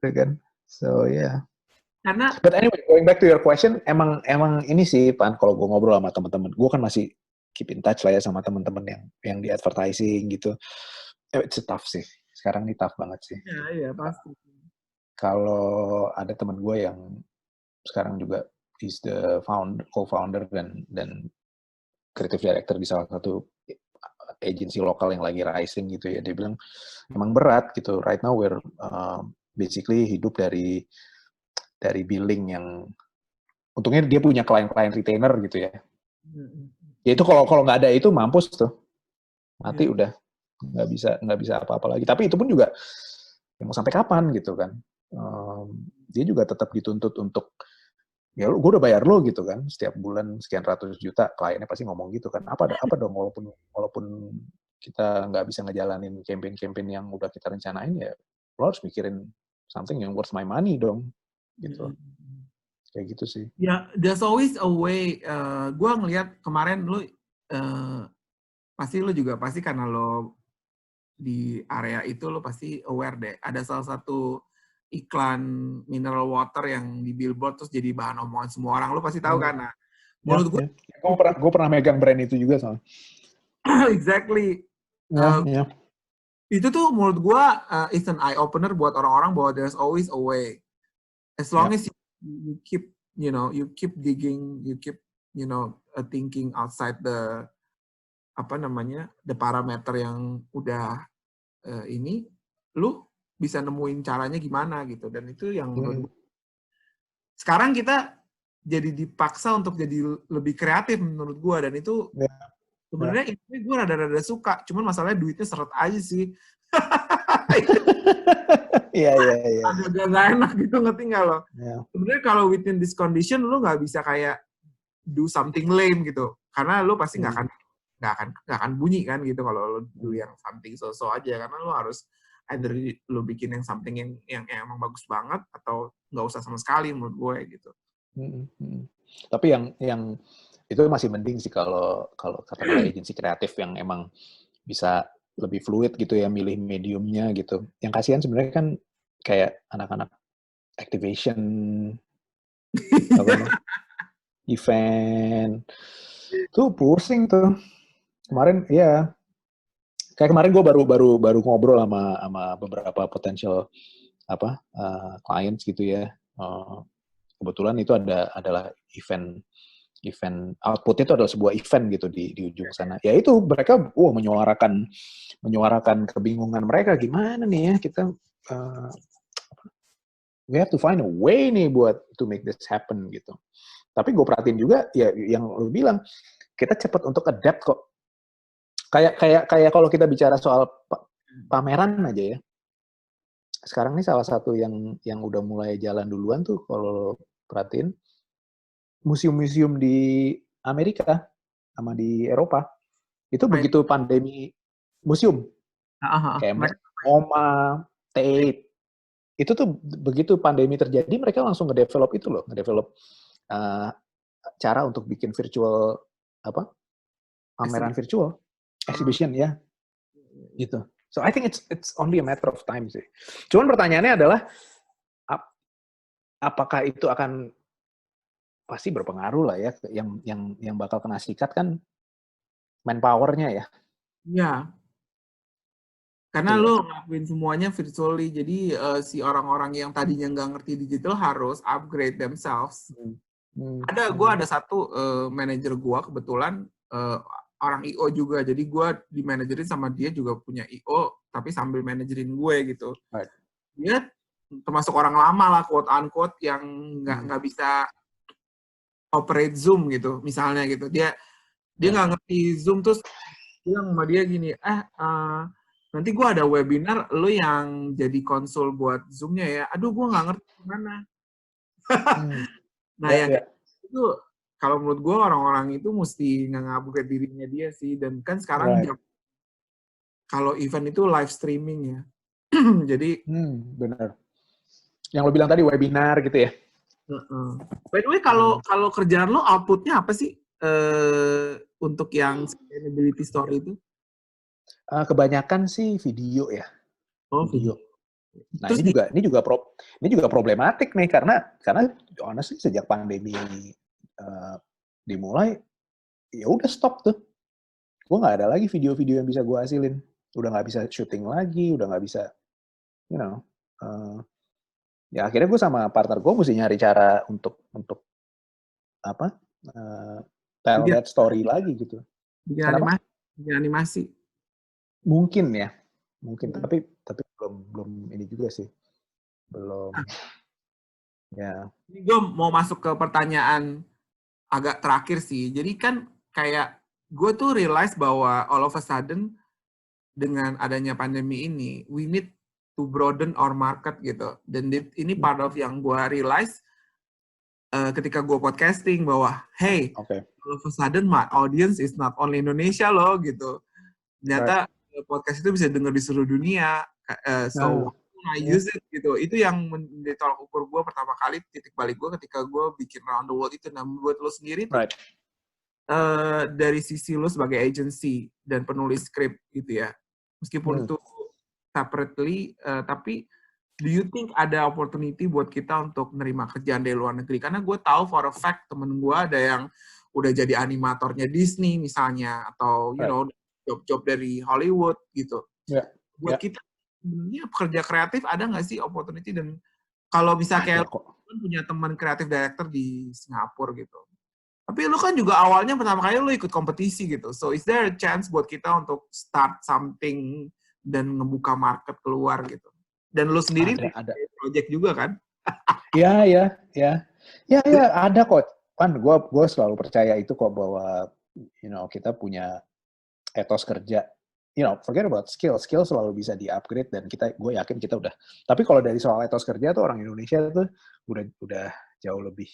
gitu kan. So yeah. Karena But anyway, going back to your question, emang ini sih Pan, kalau gue ngobrol sama teman-teman, gue kan masih keep in touch lah ya sama teman-teman yang di advertising gitu. It's tough sih. Sekarang ini tough banget sih. ya pasti. Kalau ada teman gue yang sekarang juga he's the co-founder dan creative director di salah satu agency lokal yang lagi rising gitu ya, dia bilang emang berat gitu. Right now we're basically hidup dari billing yang untungnya dia punya klien-klien retainer gitu ya. Ya itu kalau nggak ada itu mampus tuh, mati udah nggak bisa apa-apa lagi. Tapi itu pun juga ya mau sampai kapan gitu kan. Dia juga tetap dituntut untuk ya gue udah bayar lo gitu kan, setiap bulan sekian ratus juta, kliennya pasti ngomong gitu kan. Apa dong walaupun kita nggak bisa ngejalanin campaign-campaign yang udah kita rencanain, ya lo harus mikirin something yang worth my money dong gitu. Kayak gitu sih. Ya, there's always a way. Gue ngelihat kemarin lu pasti lu juga pasti karena lo di area itu lo pasti aware deh. Ada salah satu iklan mineral water yang di billboard terus jadi bahan omongan semua orang. Lo pasti tahu kan? Nah, menurut gue gue pernah megang brand itu juga soalnya. Exactly. Ya. Itu tuh menurut gue it's an eye opener buat orang-orang bahwa there's always a way. As long as you keep digging, you keep thinking outside the the parameter yang udah ini, lu bisa nemuin caranya gimana gitu. Dan itu yang menurut gue, sekarang kita jadi dipaksa untuk jadi lebih kreatif menurut gue, dan itu sebenarnya gue rada-rada suka, cuman masalahnya duitnya seret aja sih. Iya. Agak gak enak gitu, ngerti nggak lo? Sebenarnya kalau within this condition lu nggak bisa kayak do something lame gitu, karena lu pasti nggak akan bunyi kan gitu kalau lu do yang something so aja, karena lu harus either lu bikin yang something yang emang bagus banget atau nggak usah sama sekali menurut gue gitu. Tapi yang itu masih mending sih kalau katakanlah agensi kreatif yang emang bisa lebih fluid gitu ya, milih mediumnya gitu. Yang kasihan sebenarnya kan kayak anak-anak activation, event, tuh pusing tuh. Kemarin ya, kayak kemarin gue baru ngobrol sama beberapa potential clients gitu ya. Kebetulan itu adalah event output itu adalah sebuah event gitu di ujung sana. Ya itu mereka menyuarakan kebingungan mereka, gimana nih ya kita we have to find a way nih buat to make this happen gitu. Tapi gue perhatiin juga ya yang lu bilang, kita cepat untuk adapt kok. Kayak kalau kita bicara soal pameran aja ya. Sekarang ini salah satu yang udah mulai jalan duluan tuh kalau perhatiin, museum-museum di Amerika sama di Eropa itu begitu pandemi, museum kayak MoMA, Tate, itu tuh begitu pandemi terjadi mereka langsung ngedevelop itu loh, cara untuk bikin virtual pameran virtual exhibition ya gitu. So I think it's only a matter of time sih. Cuman pertanyaannya adalah apakah itu akan pasti berpengaruh lah ya, yang bakal kena sikat kan manpower-nya ya. Iya. Karena lo ngelakuin semuanya virtually, jadi si orang-orang yang tadinya nggak ngerti digital harus upgrade themselves. Gue ada satu manajer gue kebetulan orang IO juga, jadi gue di manajerin sama dia juga punya IO, tapi sambil manajerin gue gitu. Dia termasuk orang lama lah, quote unquote, yang nggak bisa operate Zoom gitu, misalnya gitu. Dia nggak ngerti Zoom, terus bilang sama dia gini, nanti gue ada webinar, lo yang jadi konsul buat Zoom-nya ya. Aduh, gue nggak ngerti gimana. Nah, yang itu kalau menurut gue orang-orang itu mesti nge-upgrade dirinya dia sih. Dan kan sekarang kalau event itu live streaming ya. Jadi benar. Yang lo bilang tadi webinar gitu ya. By the way, kalau kerjaan lo outputnya apa sih untuk yang sustainability story itu? Kebanyakan sih video ya. Oh, video. Nah, Terus ini juga problematik nih karena honestly sejak pandemi dimulai ya udah stop tuh. Gue nggak ada lagi video-video yang bisa gue hasilin. Udah nggak bisa syuting lagi, udah nggak bisa, you know. Ya akhirnya gue sama partner gue mesti nyari cara untuk apa? Tell bikin that story lagi gitu. Kenapa? bikin animasi. Mungkin ya, mungkin. Tapi belum ini juga sih, belum. Ya. Ini gue mau masuk ke pertanyaan agak terakhir sih. Jadi kan kayak gue tuh realize bahwa all of a sudden dengan adanya pandemi ini, we need to broaden our market gitu. Dan ini part of yang gue realize ketika gue podcasting bahwa, hey, all of a sudden my audience is not only Indonesia loh gitu. Ternyata podcast itu bisa denger di seluruh dunia. So I use it gitu. Itu yang menjadi tolak ukur gue pertama kali, titik balik gue ketika gue bikin Round the World itu. Nah, buat lo sendiri tuh, dari sisi lo sebagai agency dan penulis skrip gitu ya, meskipun itu separately, tapi do you think ada opportunity buat kita untuk nerima kerjaan dari luar negeri? Karena gue tahu for a fact temen gue ada yang udah jadi animatornya Disney misalnya, atau you know job-job dari Hollywood gitu. Buat kita sebenarnya pekerja kreatif ada nggak sih opportunity? Dan kalau bisa kayak punya teman kreatif director di Singapura gitu. Tapi lu kan juga awalnya pertama kali lu ikut kompetisi gitu. So is there a chance buat kita untuk start something dan ngebuka market keluar gitu? Dan lu sendiri ada project juga kan? Ya, ada kok. Kan gue selalu percaya itu kok bahwa you know kita punya etos kerja. You know, forget about skill selalu bisa di-upgrade dan gue yakin kita udah. Tapi kalau dari soal etos kerja tuh orang Indonesia tuh udah jauh lebih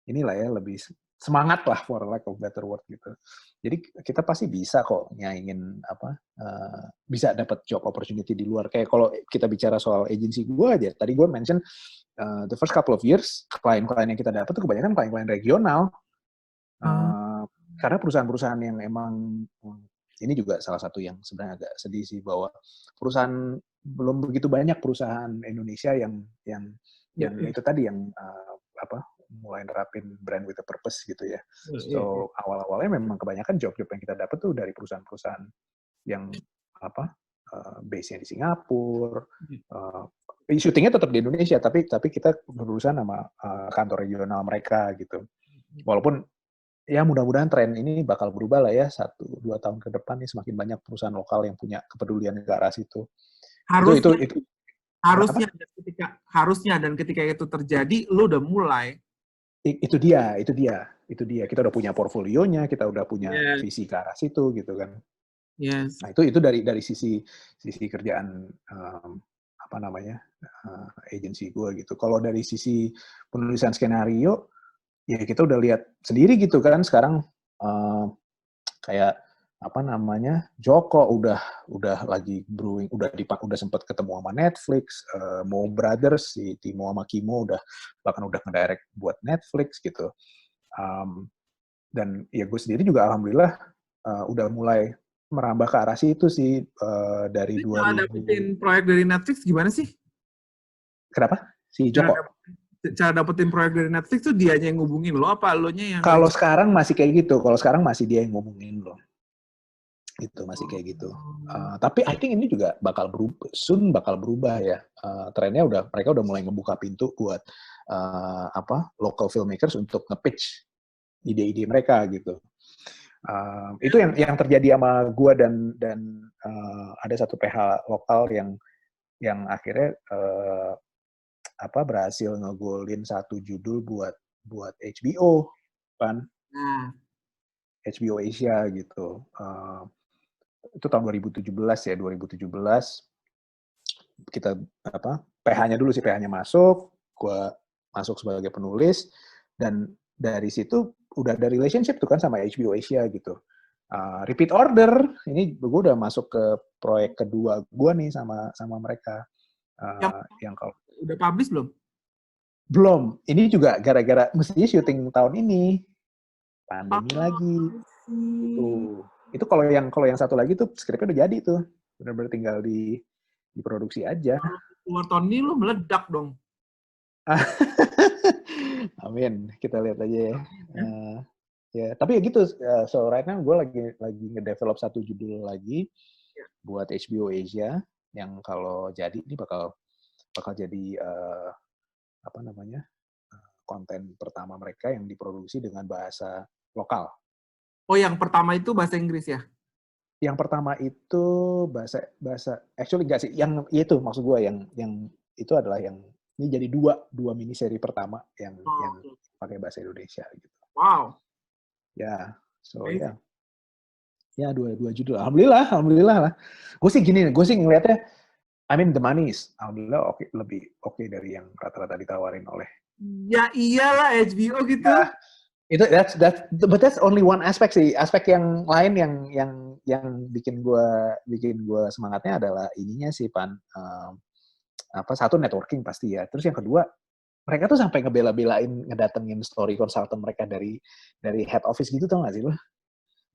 inilah ya, lebih semangat lah for lack of better word gitu. Jadi kita pasti bisa kok nyaingin bisa dapat job opportunity di luar. Kayak kalau kita bicara soal agency gue aja, tadi gue mention the first couple of years klien-klien yang kita dapat tuh kebanyakan klien-klien regional. Karena perusahaan-perusahaan yang emang ini juga salah satu yang sebenarnya agak sedih sih bahwa perusahaan belum begitu banyak perusahaan Indonesia yang itu tadi yang mulai nerapin brand with a purpose gitu ya. So awal-awalnya memang kebanyakan job-job yang kita dapat tuh dari perusahaan-perusahaan yang base-nya di Singapura. Syutingnya tetap di Indonesia, tapi kita berurusan sama kantor regional mereka gitu. Walaupun ya mudah-mudahan tren ini bakal berubah lah ya 1-2 tahun ke depan nih semakin banyak perusahaan lokal yang punya kepedulian ke arah situ. Harusnya dan ketika itu terjadi, lu udah mulai. Itu dia. Kita udah punya portfolionya, kita udah punya visi ke arah situ gitu kan. Yes. Nah itu dari sisi kerjaan agensi gue gitu. Kalau dari sisi penulisan skenario, ya kita udah lihat sendiri gitu kan sekarang kayak Joko udah lagi brewing, udah sempat ketemu sama Netflix, Mo Brothers si Timo sama Kimo bahkan udah ngedirect buat Netflix gitu. Dan ya gue sendiri juga alhamdulillah udah mulai merambah ke arah situ sih dari 2000. Cara dapetin proyek dari Netflix gimana sih? Kenapa? Si Joko? Cara dapetin proyek dari Netflix tuh dianya yang ngubungin lo apa lo-nya yang? Kalau sekarang masih kayak gitu. Kalau sekarang masih dia yang ngubungin lo. Itu masih kayak gitu. Tapi I think ini juga bakal berubah ya. Trennya mereka udah mulai ngebuka pintu buat local filmmakers untuk nge-pitch ide-ide mereka gitu. Itu yang terjadi sama gue dan ada satu PH lokal yang akhirnya berhasil ngegolin satu judul buat HBO kan. HBO Asia gitu. Itu tahun 2017 ya, 2017 kita PH-nya dulu sih, PH-nya masuk, gue masuk sebagai penulis, dan dari situ udah ada relationship tuh kan sama HBO Asia gitu. Repeat order, ini gue udah masuk ke proyek kedua gue nih sama mereka. Yang kalau udah publish belum? Belum. Ini juga gara-gara mestinya syuting tahun ini, pandemi lagi. Itu kalau yang satu lagi tuh skripnya udah jadi tuh, benar-benar tinggal diproduksi aja. keluar tahun ini lu meledak dong. Amin, kita lihat aja ya. Ya, tapi ya gitu. So right now gue lagi ngedevelop satu judul lagi buat HBO Asia yang kalau jadi ini bakal jadi apa namanya konten pertama mereka yang diproduksi dengan bahasa lokal. Oh, yang pertama itu bahasa Inggris ya? Yang pertama itu bahasa actually enggak sih, yang itu maksud gue yang itu adalah yang ini jadi dua mini seri pertama yang pakai bahasa Indonesia gitu. Wow. Ya, so ya. Ya dua judul. Alhamdulillah lah. Gue sih ngelihatnya, I mean the money is alhamdulillah lebih oke dari yang rata-rata ditawarin oleh. Ya iyalah HBO gitu. Ya, itu but that's only one aspect sih. Aspek yang lain yang bikin gue semangatnya adalah ininya sih Pan. Satu networking pasti ya. Terus yang kedua, mereka tuh sampai ngebela-belain ngedatengin story consultant mereka dari head office gitu, tau gak sih lo?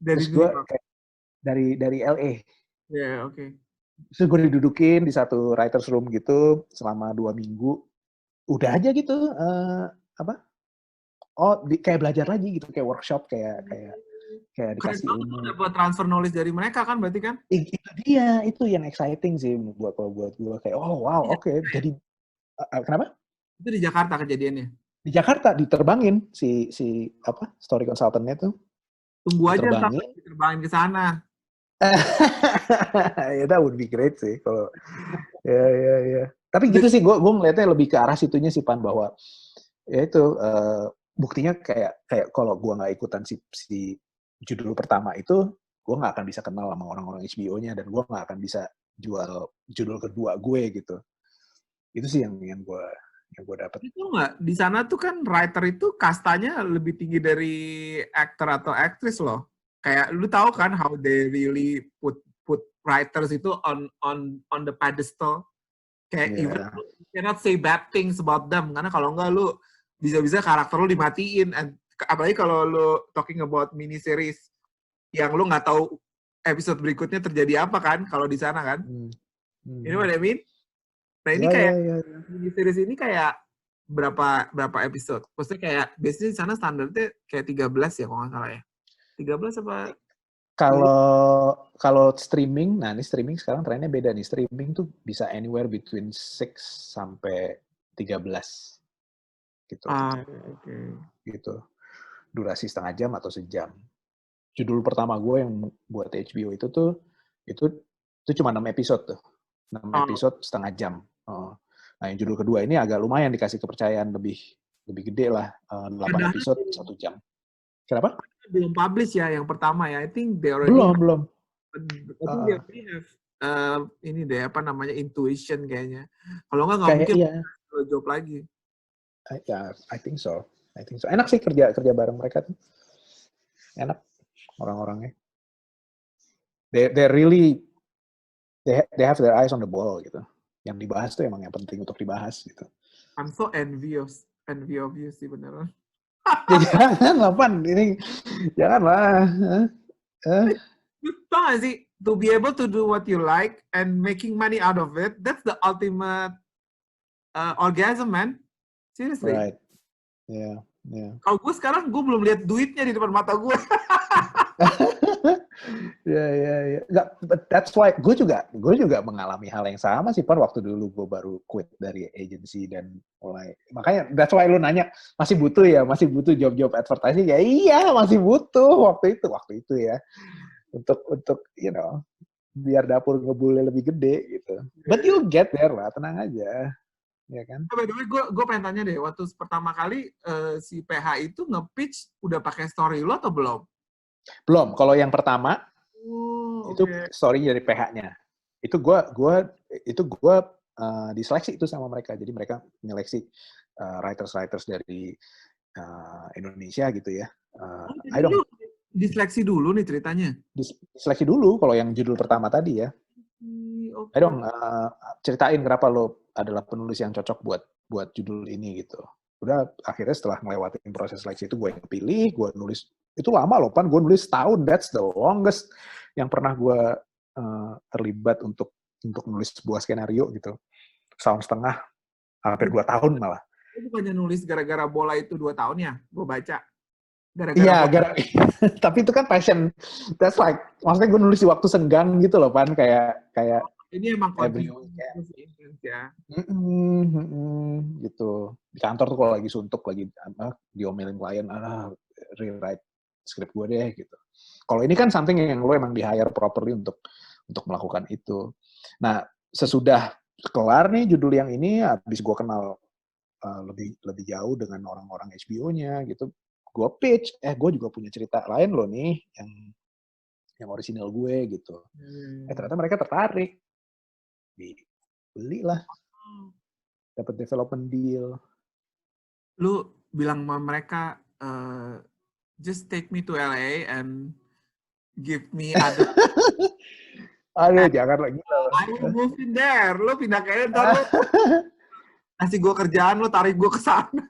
Terus gue dari LA. Ya, oke. Terus gue didudukin di satu writers room gitu selama 2 minggu. Udah aja gitu kayak belajar lagi gitu, kayak workshop, kayak dikasih ilmu. Keren dapat transfer knowledge dari mereka kan berarti kan? Itu yang exciting sih buat gue kayak oke. Jadi kenapa? Itu di Jakarta kejadiannya. Di Jakarta diterbangin si story consultant-nya tuh. Tunggu aja sampai diterbangin ke sana. Ya, that would be great sih kalau ya. Tapi gitu sih, gue ngeliatnya lebih ke arah situnya sih Pan, bahwa ya itu buktinya kayak kalau gue nggak ikutan si judul pertama itu, gue nggak akan bisa kenal sama orang-orang HBO-nya, dan gue nggak akan bisa jual judul kedua gue gitu. Itu sih yang gue dapat. Itu nggak, di sana tuh kan writer itu kastanya lebih tinggi dari aktor atau aktris loh. Kayak lu tahu kan how they really put writers itu on the pedestal. Kayak even you cannot say bad things about them, karena kalau enggak lu bisa-bisa karakter lu dimatiin. Apalagi kalau lu talking about mini series yang lu nggak tahu episode berikutnya terjadi apa kan kalau di sana kan. You know what I mean? Nah ini mini series ini kayak berapa episode? Maksudnya kayak biasanya di sana standarnya kayak 13 ya kalau nggak salah ya. 13 apa? Kalau streaming, nah ini streaming sekarang trennya beda nih. Streaming tuh bisa anywhere between 6 sampai 13 gitu. Gitu. Durasi setengah jam atau sejam. Judul pertama gue yang buat HBO itu cuma 6 episode tuh. 6 episode setengah jam. Nah, yang judul kedua ini agak lumayan dikasih kepercayaan lebih gede lah, 8 episode 1 jam. Kenapa? Belum publish ya yang pertama ya. I think they already belum. I think they already have ini deh apa namanya intuition kayaknya. Kalau nggak mungkin job lagi. Ya, I think so. Enak sih kerja bareng mereka tuh. Enak orang-orangnya. They really they have their eyes on the ball gitu. Yang dibahas tuh emang yang penting untuk dibahas gitu. I'm so envious of you sih beneran. Jangan lah Pan, ini janganlah. Tau gak sih, to be able to do what you like and making money out of it, that's the ultimate orgasm, man. Seriously. Right. Yeah. Kalau gue sekarang, gue belum lihat duitnya di depan mata gue. Ya. That's why gue juga mengalami hal yang sama sih Pan, waktu dulu gue baru quit dari agency dan mulai. Makanya that's why lu nanya masih butuh job advertising ya. Iya, masih butuh waktu itu ya. Untuk biar dapur ngebulnya lebih gede gitu. But you'll get there lah, tenang aja. Ya kan? By the way, gue pengen tanya deh, waktu pertama kali si PH itu nge-pitch udah pakai story lo atau belum? Belum. Kalau yang pertama itu story dari PH-nya. Itu gue diseleksi itu sama mereka. Jadi mereka menyeleksi writers dari Indonesia gitu ya. Diseleksi dulu nih ceritanya. Diseleksi dulu kalau yang judul pertama tadi ya. Ceritain kenapa lo adalah penulis yang cocok buat judul ini gitu. Udah akhirnya setelah ngelewatin proses seleksi itu gue yang pilih, gue nulis. Itu lama loh Pan, gue nulis setahun. That's the longest yang pernah gue terlibat untuk nulis sebuah skenario gitu. setahun setengah, hampir 2 tahun malah. Lu bukannya nulis gara-gara bola itu 2 tahun ya? Gue baca. Iya, tapi itu kan passion. That's like, maksudnya gue nulis di waktu senggang gitu loh, Pan. Kayak ini emang every weekend ya. Gitu. Di kantor tuh kalau lagi suntuk, lagi diomelin klien, rewrite script gue deh gitu. Kalau ini kan something yang lo emang di-hire properly untuk melakukan itu. Nah, sesudah kelar nih judul yang ini, habis gue kenal lebih jauh dengan orang-orang HBO-nya gitu. Gue pitch, gue juga punya cerita lain loh nih, yang orisinal gue gitu. Ternyata mereka tertarik. Dibeli lah. Dapat development deal. Lu bilang sama mereka, just take me to LA and give me other... Aduh, jangan lagi. I will move in there. Lu pindah ke ntar lu kasih gue kerjaan, lu tarik gue ke sana.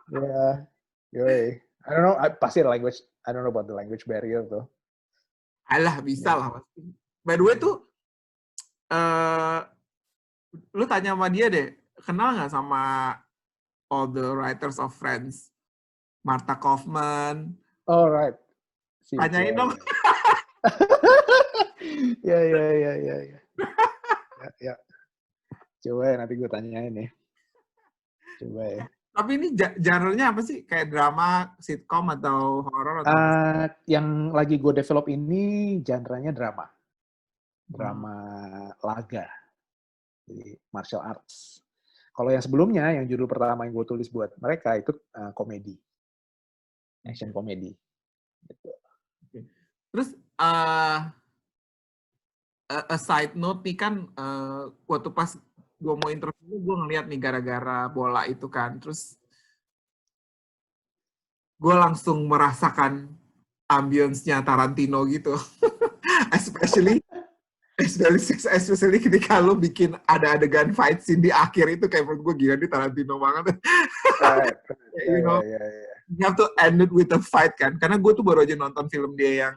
Yeah. Yoi. I don't know, pasti language, I don't know about the language barrier tuh. Alah, bisa lah pasti. By the way tuh, lu tanya sama dia deh, kenal nggak sama all the writers of Friends? Marta Kaufman. Oh, right. Tanyain dong. Ya. Ya. Coba ya, nanti gue tanyain nih. Coba ya. Tapi ini genre-nya apa sih? Kayak drama, sitcom, atau horor? Yang lagi gue develop ini genre-nya drama. Drama laga. Jadi martial arts. Kalau yang sebelumnya, yang judul pertama yang gue tulis buat mereka itu komedi. Action komedi. Gitu. Terus, a side note nih kan, waktu pas gue mau interview, gue ngeliat nih gara-gara bola itu kan. Terus, gue langsung merasakan ambience-nya Tarantino gitu. especially ketika lo bikin ada adegan fight scene di akhir itu, kayak menurut gue gila nih Tarantino banget. You know, you have to end it with a fight kan. Karena gue tuh baru aja nonton film dia yang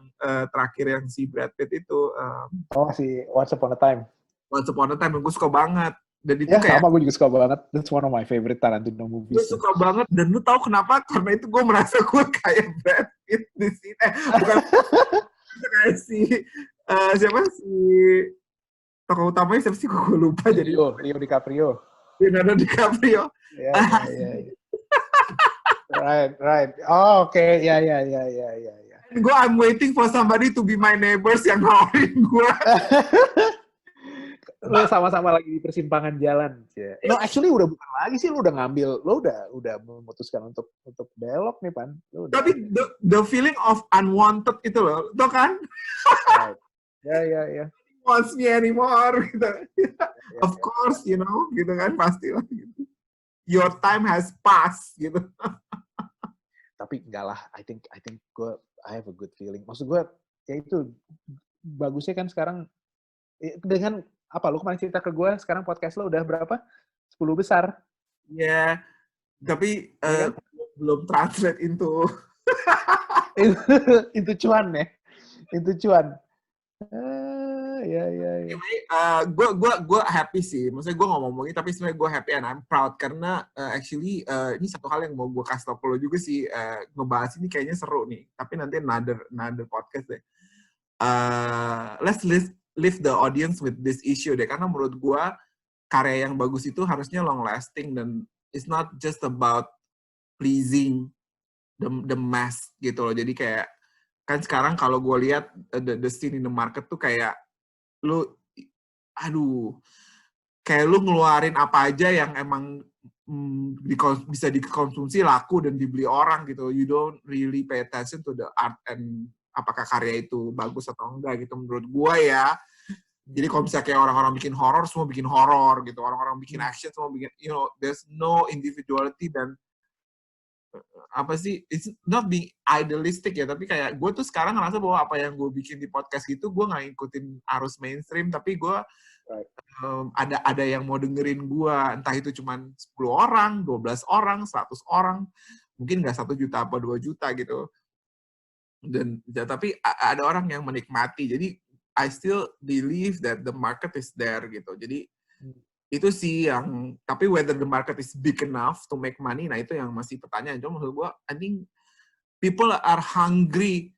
terakhir yang si Brad Pitt itu. Si Once Upon a Time. Once Upon a Time, gue suka banget. Dan itu ya, kayak, sama, gue juga suka banget. That's one of my favorite Tarantino movies. Gue suka banget, dan lu tahu kenapa? Karena itu gue merasa gue kayak Brad Pitt di sini. Bukan kayak siapa sih tokoh utamanya, siapa sih, gue lupa. Leo DiCaprio. Leonardo DiCaprio. Right. Oh, oke. Ya. I'm waiting for somebody to be my neighbors yang nawarin gue. Lo sama-sama lagi di persimpangan jalan. No, actually udah bukan lagi sih, lo udah ngambil, lo udah memutuskan untuk belok nih, Pan. Tapi the feeling of unwanted itu loh, tau kan? Right. Ya. Wants me anymore gitu. Of course, you know, gitu kan, pastilah gitu. Your time has passed gitu. Tapi enggak lah, I think I have a good feeling. Maksud gue, ya itu bagusnya kan sekarang dengan apa, lu kemarin cerita ke gue, sekarang podcast lo udah berapa? 10 besar. Ya, tapi belum translate into itu cuan ya. Itu cuan. Ya. Anyway, gue happy sih. Maksudnya gue ngomongin, tapi sebenarnya gue happy and I'm proud karena actually ini satu hal yang mau gue kasih tau ke lo juga sih, ngebahas ini kayaknya seru nih. Tapi nanti another podcast deh. Let's lift the audience with this issue deh, karena menurut gue karya yang bagus itu harusnya long lasting dan it's not just about pleasing the mass gitu loh. Jadi kayak kan sekarang kalau gue lihat the scene in the market tuh kayak lu kayak lu ngeluarin apa aja yang emang bisa dikonsumsi, laku dan dibeli orang gitu. You don't really pay attention to the art and apakah karya itu bagus atau enggak gitu menurut gue ya. Jadi kalau misalnya kayak orang-orang bikin horor, semua bikin horor gitu. Orang-orang bikin action, semua bikin, you know, there's no individuality dan apa sih, it's not being idealistic ya, tapi kayak gue tuh sekarang ngerasa bahwa apa yang gue bikin di podcast gitu, gue nggak ngikutin arus mainstream, tapi gue ada yang mau dengerin gue, entah itu cuma 10 orang, 12 orang, 100 orang, mungkin nggak 1 juta apa 2 juta gitu. Dan ya, tapi ada orang yang menikmati, jadi I still believe that the market is there gitu. Jadi Itu sih yang, tapi whether the market is big enough to make money, nah itu yang masih pertanyaan. Cuma menurut gue, I think people are hungry.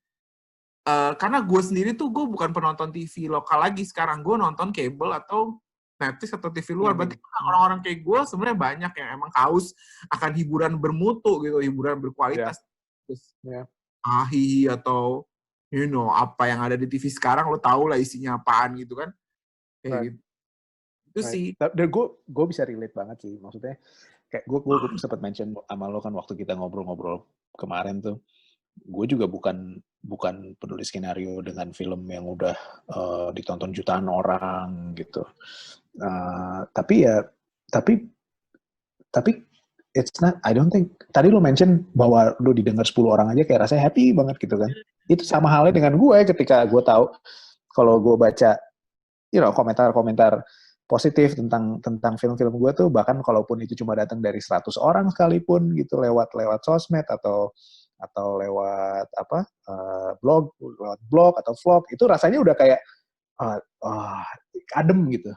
Karena gue sendiri tuh, gue bukan penonton TV lokal lagi sekarang. Gue nonton cable atau Netflix atau TV luar. Berarti orang-orang kayak gue sebenarnya banyak yang emang haus akan hiburan bermutu gitu, hiburan berkualitas. Terus ahi atau apa yang ada di TV sekarang, lo tau lah isinya apaan gitu kan. Kayak gitu. Itu sih. Dan gue bisa relate banget sih, maksudnya kayak gue sempat mention sama lo kan waktu kita ngobrol-ngobrol kemarin tuh, gue juga bukan penulis skenario dengan film yang udah ditonton jutaan orang gitu, tapi it's not, I don't think, tadi lo mention bahwa lo didengar 10 orang aja kayak rasanya happy banget gitu kan. Itu sama halnya dengan gue ketika gue tahu kalau gue baca komentar-komentar positif tentang film-film gue tuh, bahkan kalaupun itu cuma datang dari 100 orang sekalipun gitu, lewat sosmed atau lewat blog atau vlog, itu rasanya udah kayak adem gitu.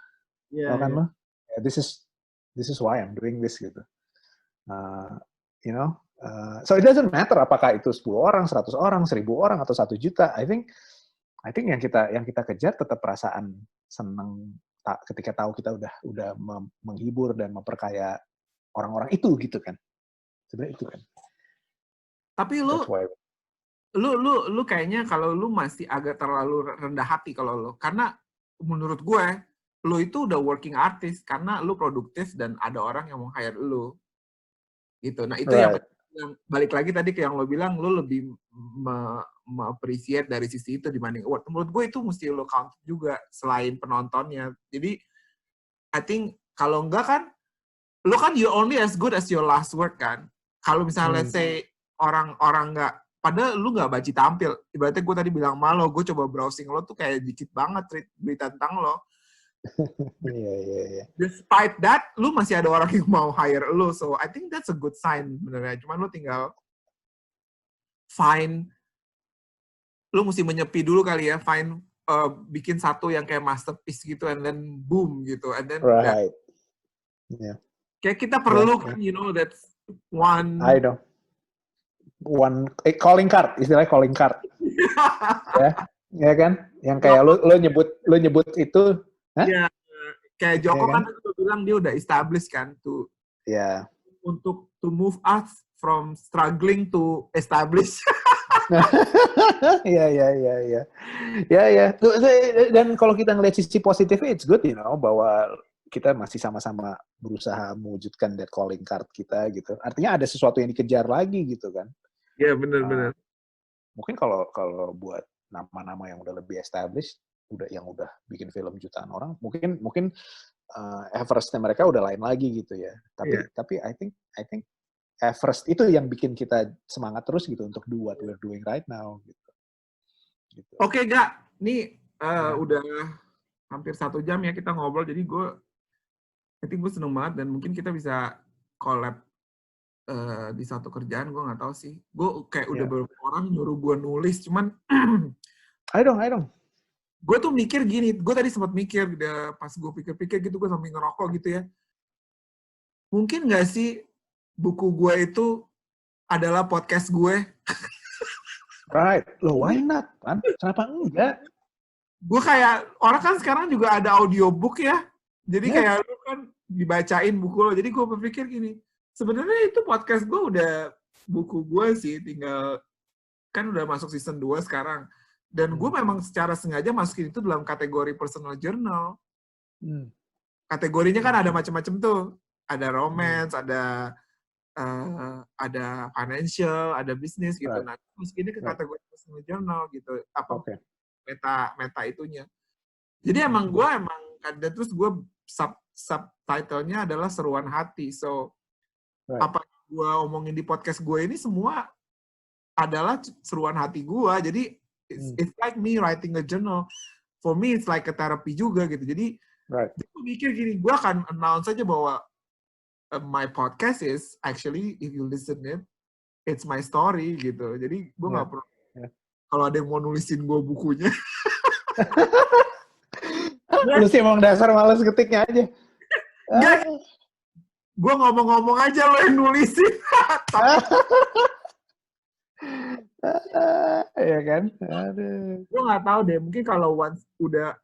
Kan lo, this is why I'm doing this gitu. So it doesn't matter apakah itu 10 orang, 100 orang, 1000 orang atau 1 juta. I think yang kita kejar tetap perasaan senang ketika tahu kita udah menghibur dan memperkaya orang-orang itu gitu kan. Sebenarnya itu kan. Tapi lu kayaknya kalau lu masih agak terlalu rendah hati kalau lu, karena menurut gue lu itu udah working artist karena lu produktif dan ada orang yang mau hire lu gitu. Nah itu yang balik lagi tadi ke yang lo bilang, lu lebih appreciate dari sisi itu dibanding award. Menurut gue itu mesti lo count juga selain penontonnya. Jadi I think kalau enggak kan, lo kan you only as good as your last work kan. Kalau misalnya let's say orang nggak, padahal lu nggak baci tampil. Ibaratnya gue tadi bilang malu, gue coba browsing lo tuh kayak dikit banget berita tentang lo. Despite that, lu masih ada orang yang mau hire lu. So I think that's a good sign benernya. Cuman lu tinggal lu mesti menyepi dulu kali ya, bikin satu yang kayak masterpiece gitu, and then boom gitu, and then kayak kita perlu kan, that's one. I know. Calling card, istilahnya calling card. ya kan? Yang kayak lo nyebut itu. Ya, kayak Joko kan itu bilang dia udah established kan untuk to move us from struggling to establish. Ya. Dan kalau kita ngelihat sisi positifnya, it's good, bahwa kita masih sama-sama berusaha mewujudkan that calling card kita gitu. Artinya ada sesuatu yang dikejar lagi gitu kan. Iya, benar. Mungkin kalau buat nama-nama yang udah lebih established, yang udah bikin film jutaan orang, mungkin Everest-nya mereka udah lain lagi gitu ya. Tapi I think Everest itu yang bikin kita semangat terus gitu untuk do what we're doing right now gitu. Oke, Gak. Nih udah hampir 1 jam ya kita ngobrol, jadi gue seneng banget dan mungkin kita bisa collab di satu kerjaan, gue nggak tahu sih. Gue kayak udah beberapa orang nyuruh gue nulis, cuman I don't. Gue tuh mikir gini, gue tadi sempat mikir, pas gue pikir-pikir gitu, gue sambil ngerokok gitu ya. Mungkin nggak sih buku gue itu adalah podcast gue? Right. Loh, why not? Kenapa enggak? Gue kayak, orang kan sekarang juga ada audiobook ya. Jadi kayak lu kan dibacain buku lo. Jadi gue berpikir gini, sebenarnya itu podcast gue udah buku gue sih, tinggal kan udah masuk season 2 sekarang. Dan gue memang secara sengaja masukin itu dalam kategori personal journal. Kategorinya kan ada macam-macam tuh. Ada romance, ada financial, ada bisnis gitu. Nah, masukinnya ke kategori personal journal gitu. Meta itunya. Jadi emang gue dan terus gue subtitlenya adalah seruan hati. So apa yang gue omongin di podcast gue ini semua adalah seruan hati gue. Jadi it's like me writing a journal. For me it's like a therapy juga gitu. Jadi gue mikir gini, gue akan announce aja bahwa my podcast is actually, if you listen it, it's my story gitu. Jadi gue nggak perlu kalau ada yang mau nulisin gue bukunya. Lu sih emang dasar males ketiknya aja. Enggak, gue ngomong-ngomong aja lo yang nulisin. Ya kan? Aduh. Gue nggak tahu deh, mungkin kalau once udah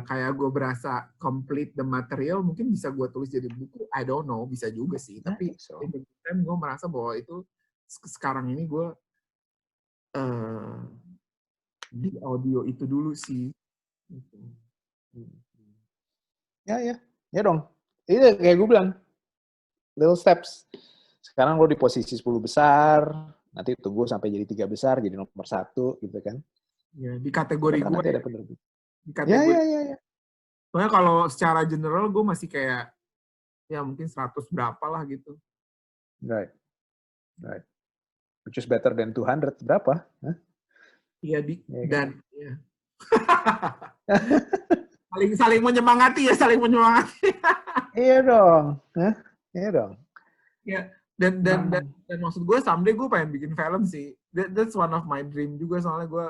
kayak gue berasa complete the material, mungkin bisa gue tulis jadi buku. I don't know, bisa juga sih. Tapi in the meantime gue merasa bahwa itu sekarang ini gue di audio itu dulu sih. Ya dong. Itu kayak gue bilang, little steps. Sekarang lo di posisi 10 besar, nanti tunggu sampai jadi 3 besar, jadi nomor 1 gitu kan. Ya, di kategori gue. Nanti ada penerbit. Di kategori. Ya. Soalnya kalau secara general gue masih kayak ya mungkin 100 berapa lah gitu. Right. Which is better than 200 berapa? Iya dan ya. saling menyemangati ya, saling menyemangati. Iya dong. Iya dong. Ya, dan maksud gue someday gue pengen bikin film sih. That's one of my dream juga, soalnya gue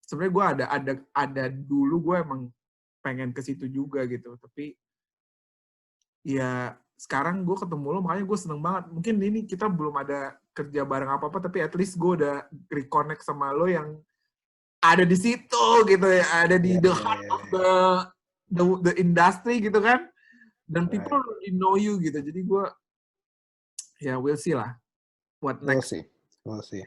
sebenarnya gue ada dulu gue emang pengen ke situ juga gitu. Tapi ya sekarang gue ketemu lo, makanya gue seneng banget. Mungkin ini kita belum ada kerja bareng apa-apa, tapi at least gue udah reconnect sama lo yang ada di situ gitu ya, ada di the heart of the industry gitu kan. Dan people already know you gitu. Jadi gue ya we'll see lah what next. We'll see.